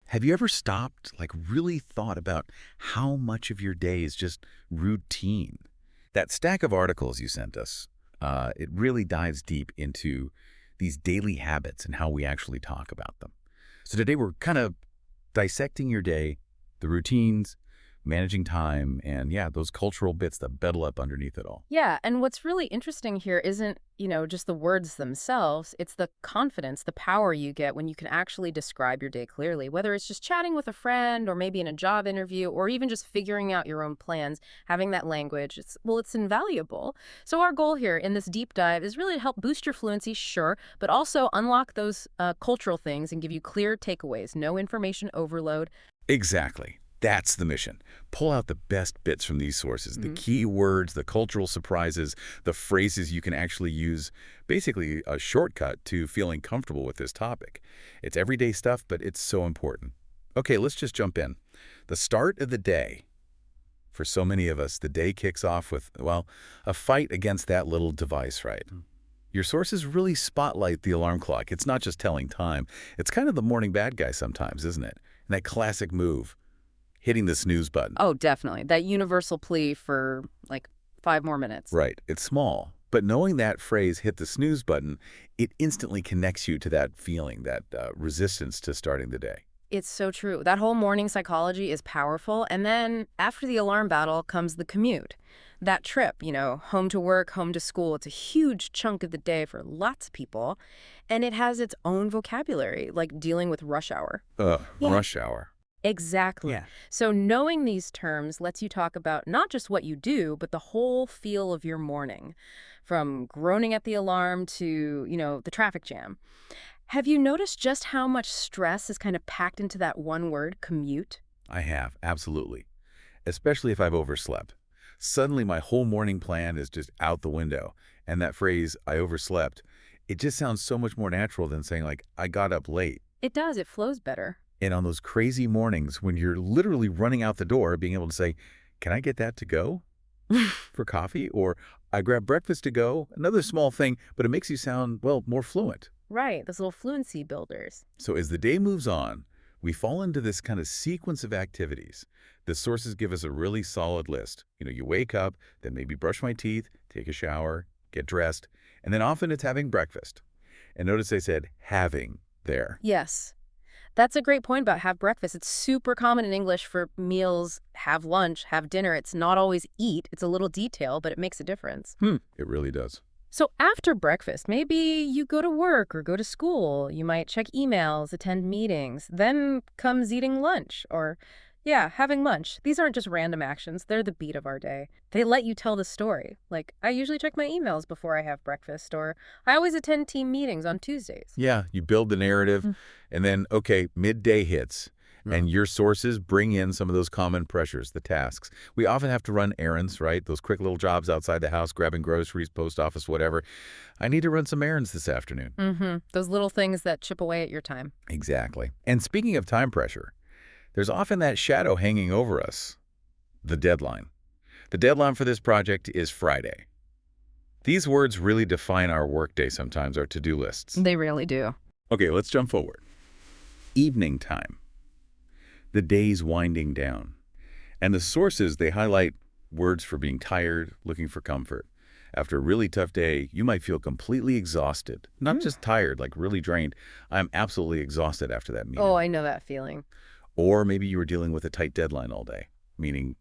Have you ever stopped, like really thought about how much of your day is just routine? That stack of articles you sent us, it really dives deep into these daily habits and how we actually talk about them. So today we're kind of dissecting your day, the routines, managing time, and yeah, those cultural bits that beddle up underneath it all. Yeah, and what's really interesting here isn't just the words themselves. It's the confidence, the power you get when you can actually describe your day clearly, whether it's just chatting with a friend or maybe in a job interview or even just figuring out your own plans, having that language. It's invaluable. So our goal here in this deep dive is really to help boost your fluency, sure, but also unlock those cultural things and give you clear takeaways, no information overload. Exactly. That's the mission. Pull out the best bits from these sources, the key words, the cultural surprises, the phrases you can actually use, basically a shortcut to feeling comfortable with this topic. It's everyday stuff, but it's so important. Okay, let's just jump in. The start of the day. For so many of us, the day kicks off with, well, a fight against that little device, right? Your sources really spotlight the alarm clock. It's not just telling time. It's kind of the morning bad guy sometimes, isn't it? And that classic move, hitting the snooze button. Oh, definitely. That universal plea for like 5 more minutes. Right. It's small. But knowing that phrase, hit the snooze button, it instantly connects you to that feeling, that resistance to starting the day. It's so true. That whole morning psychology is powerful. And then after the alarm battle comes the commute. That trip, home to work, home to school, it's a huge chunk of the day for lots of people. And it has its own vocabulary, like dealing with rush hour. Yeah. Rush hour. Exactly. Yeah. So knowing these terms lets you talk about not just what you do, but the whole feel of your morning, from groaning at the alarm to the traffic jam. Have you noticed just how much stress is kind of packed into that one word, commute? I have, absolutely. Especially if I've overslept. Suddenly my whole morning plan is just out the window. And that phrase, I overslept, it just sounds so much more natural than saying like, I got up late. It does. It flows better. And on those crazy mornings when you're literally running out the door, being able to say, can I get that to go for coffee? Or I grab breakfast to go, another small thing, but it makes you sound, well, more fluent. Right. Those little fluency builders. So as the day moves on, we fall into this kind of sequence of activities. The sources give us a really solid list. You wake up, then maybe brush my teeth, take a shower, get dressed, and then often it's having breakfast. And notice they said having there. Yes. That's a great point about have breakfast. It's super common in English for meals, have lunch, have dinner. It's not always eat. It's a little detail, but it makes a difference. It really does. So after breakfast, maybe you go to work or go to school. You might check emails, attend meetings. Then comes eating lunch or, having lunch. These aren't just random actions. They're the beat of our day. They let you tell the story. Like, I usually check my emails before I have breakfast, or I always attend team meetings on Tuesdays. Yeah, you build the narrative, and then, okay, midday hits, and your sources bring in some of those common pressures, the tasks. We often have to run errands, right? Those quick little jobs outside the house, grabbing groceries, post office, whatever. I need to run some errands this afternoon. Those little things that chip away at your time. Exactly. And speaking of time pressure, there's often that shadow hanging over us, the deadline. The deadline for this project is Friday. These words really define our workday sometimes, our to-do lists. They really do. Okay, let's jump forward. Evening time. The day's winding down. And the sources, they highlight words for being tired, looking for comfort. After a really tough day, you might feel completely exhausted. Not just tired, like really drained. I'm absolutely exhausted after that meeting. Oh, I know that feeling. Or maybe you were dealing with a tight deadline all day, meaning,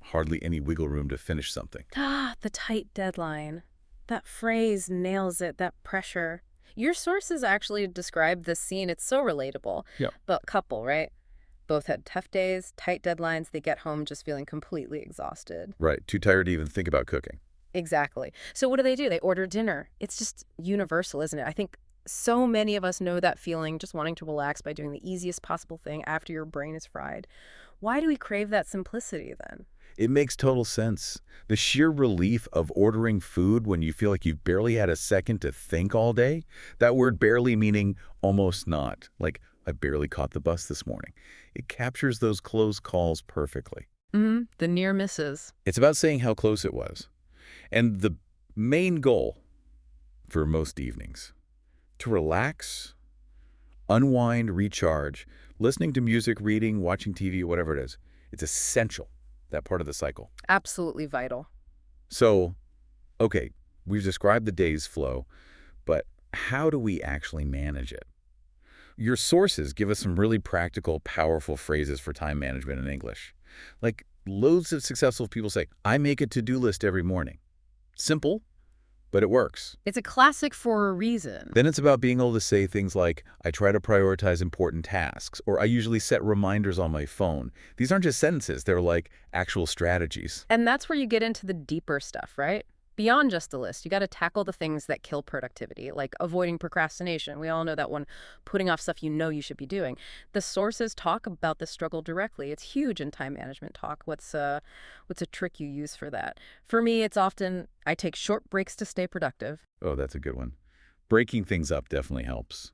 hardly any wiggle room to finish something. The tight deadline. That phrase nails it, that pressure. Your sources actually describe this scene. It's so relatable. Yeah. But couple, right? Both had tough days, tight deadlines. They get home just feeling completely exhausted. Right. Too tired to even think about cooking. Exactly. So what do? They order dinner. It's just universal, isn't it? I think so many of us know that feeling, just wanting to relax by doing the easiest possible thing after your brain is fried. Why do we crave that simplicity then? It makes total sense. The sheer relief of ordering food when you feel like you've barely had a second to think all day. That word barely meaning almost not. Like, I barely caught the bus this morning. It captures those close calls perfectly. The near misses. It's about saying how close it was. And the main goal for most evenings, to relax, unwind, recharge, Listening to music, reading, watching TV, whatever it is, it's essential, that part of the cycle. Absolutely vital. So, okay, we've described the day's flow, but how do we actually manage it? Your sources give us some really practical, powerful phrases for time management in English. Like, loads of successful people say, I make a to-do list every morning. Simple, but it works. It's a classic for a reason. Then it's about being able to say things like, I try to prioritize important tasks, or I usually set reminders on my phone. These aren't just sentences, they're like actual strategies. And that's where you get into the deeper stuff, right? Beyond just the list, you got to tackle the things that kill productivity, like avoiding procrastination. We all know that one, putting off stuff you know you should be doing. The sources talk about this struggle directly. It's huge in time management talk. What's a trick you use for that? For me, it's often I take short breaks to stay productive. Oh, that's a good one. Breaking things up definitely helps.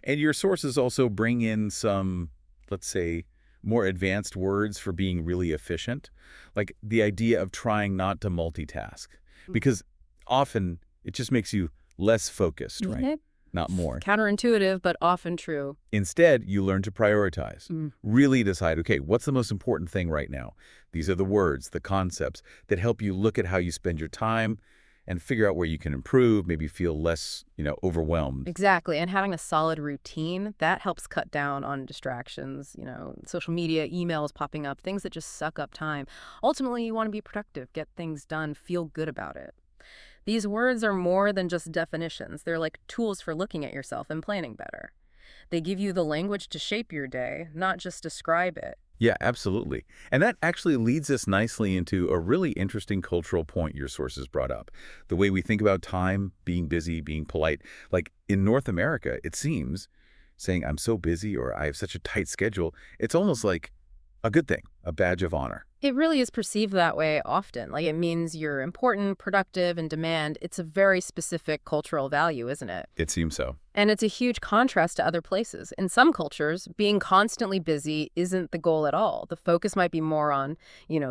And your sources also bring in some, let's say, more advanced words for being really efficient, like the idea of trying not to multitask. Because often it just makes you less focused, right? Yeah. Not more. Counterintuitive, but often true. Instead, you learn to prioritize. Really decide, okay, what's the most important thing right now? These are the words, the concepts that help you look at how you spend your time and figure out where you can improve, maybe feel less, overwhelmed. Exactly. And having a solid routine, that helps cut down on distractions, social media, emails popping up, things that just suck up time. Ultimately, you want to be productive, get things done, feel good about it. These words are more than just definitions. They're like tools for looking at yourself and planning better. They give you the language to shape your day, not just describe it. Yeah, absolutely. And that actually leads us nicely into a really interesting cultural point your sources brought up. The way we think about time, being busy, being polite. Like in North America, it seems, saying I'm so busy or I have such a tight schedule, it's almost like a good thing, a badge of honor. It really is perceived that way often. Like it means you're important, productive, and demand. It's a very specific cultural value, isn't it? It seems so. And it's a huge contrast to other places. In some cultures, being constantly busy isn't the goal at all. The focus might be more on,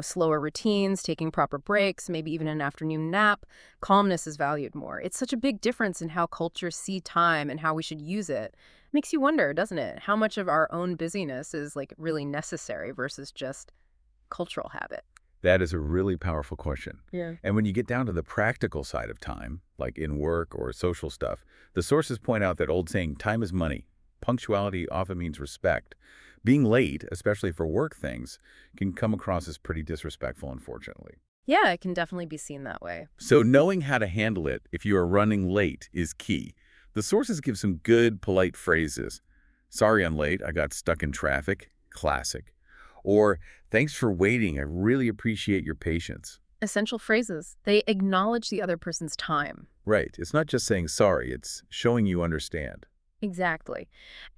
slower routines, taking proper breaks, maybe even an afternoon nap. Calmness is valued more. It's such a big difference in how cultures see time and how we should use it. Makes you wonder, doesn't it? How much of our own busyness is really necessary versus just cultural habit? That is a really powerful question. Yeah. And when you get down to the practical side of time, like in work or social stuff, the sources point out that old saying, time is money. Punctuality often means respect. Being late, especially for work things, can come across as pretty disrespectful, unfortunately. Yeah, it can definitely be seen that way. So knowing how to handle it if you are running late is key. The sources give some good, polite phrases. Sorry I'm late, I got stuck in traffic. Classic. Or, thanks for waiting, I really appreciate your patience. Essential phrases. They acknowledge the other person's time. Right. It's not just saying sorry, it's showing you understand. Exactly.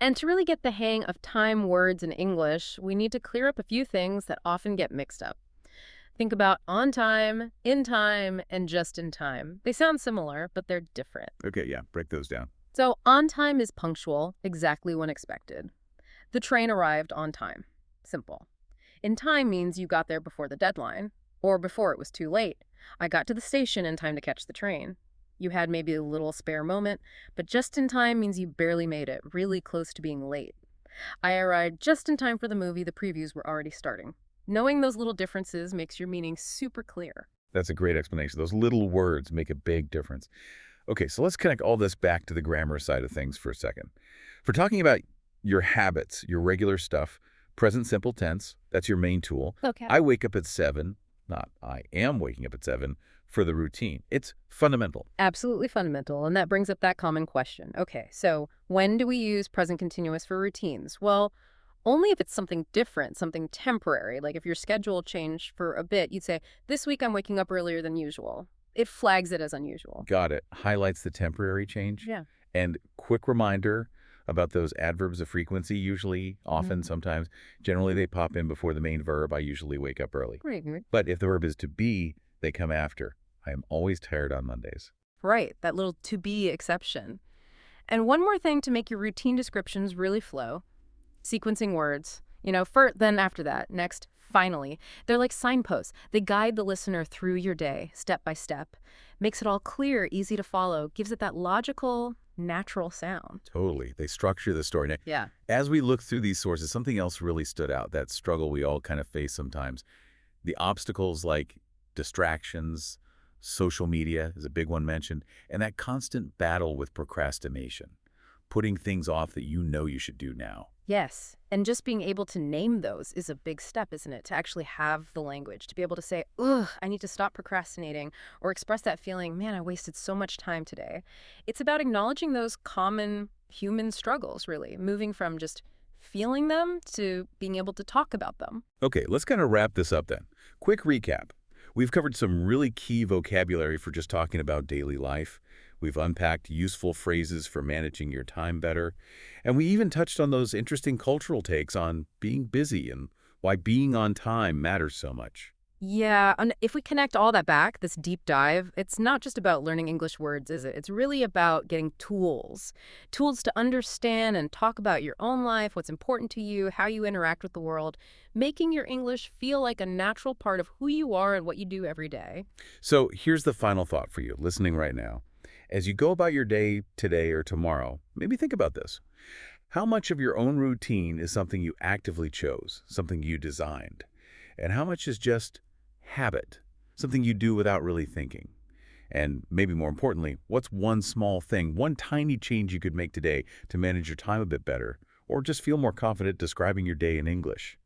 And to really get the hang of time words in English, we need to clear up a few things that often get mixed up. Think about on time, in time, and just in time. They sound similar, but they're different. Okay, yeah, break those down. So on time is punctual, exactly when expected. The train arrived on time. Simple. In time means you got there before the deadline, or before it was too late. I got to the station in time to catch the train. You had maybe a little spare moment, but just in time means you barely made it, really close to being late. I arrived just in time for the movie, the previews were already starting. Knowing those little differences makes your meaning super clear. That's a great explanation. Those little words make a big difference. Okay, so let's connect all this back to the grammar side of things for a second. For talking about your habits, your regular stuff, present simple tense, that's your main tool. Okay. I wake up at 7, not I am waking up at 7, for the routine. It's fundamental. Absolutely fundamental, and that brings up that common question. Okay, so when do we use present continuous for routines? Well, only if it's something different, something temporary. Like if your schedule changed for a bit, you'd say, this week I'm waking up earlier than usual. It flags it as unusual. Got it. Highlights the temporary change. Yeah. And quick reminder about those adverbs of frequency, usually, often, sometimes. Generally, they pop in before the main verb. I usually wake up early. Right. But if the verb is to be, they come after. I am always tired on Mondays. Right, that little to be exception. And one more thing to make your routine descriptions really flow. Sequencing words. Then after that, next, finally. They're like signposts. They guide the listener through your day, step by step. Makes it all clear, easy to follow, gives it that logical, natural sound. Totally. They structure the story. Now, Yeah. as we look through these sources, something else really stood out, that struggle we all kind of face sometimes. The obstacles like distractions, social media is a big one mentioned, and that constant battle with procrastination, putting things off that you know you should do now. Yes. And just being able to name those is a big step, isn't it? To actually have the language, to be able to say, ugh, I need to stop procrastinating, or express that feeling, man, I wasted so much time today. It's about acknowledging those common human struggles, really, moving from just feeling them to being able to talk about them. Okay, let's kind of wrap this up then. Quick recap. We've covered some really key vocabulary for just talking about daily life. We've unpacked useful phrases for managing your time better. And we even touched on those interesting cultural takes on being busy and why being on time matters so much. Yeah, and if we connect all that back, this deep dive, it's not just about learning English words, is it? It's really about getting tools. Tools to understand and talk about your own life, what's important to you, how you interact with the world, making your English feel like a natural part of who you are and what you do every day. So here's the final thought for you, listening right now. As you go about your day today or tomorrow, maybe think about this. How much of your own routine is something you actively chose, something you designed? And how much is just habit, something you do without really thinking? And maybe more importantly, what's one small thing, one tiny change you could make today to manage your time a bit better, or just feel more confident describing your day in English?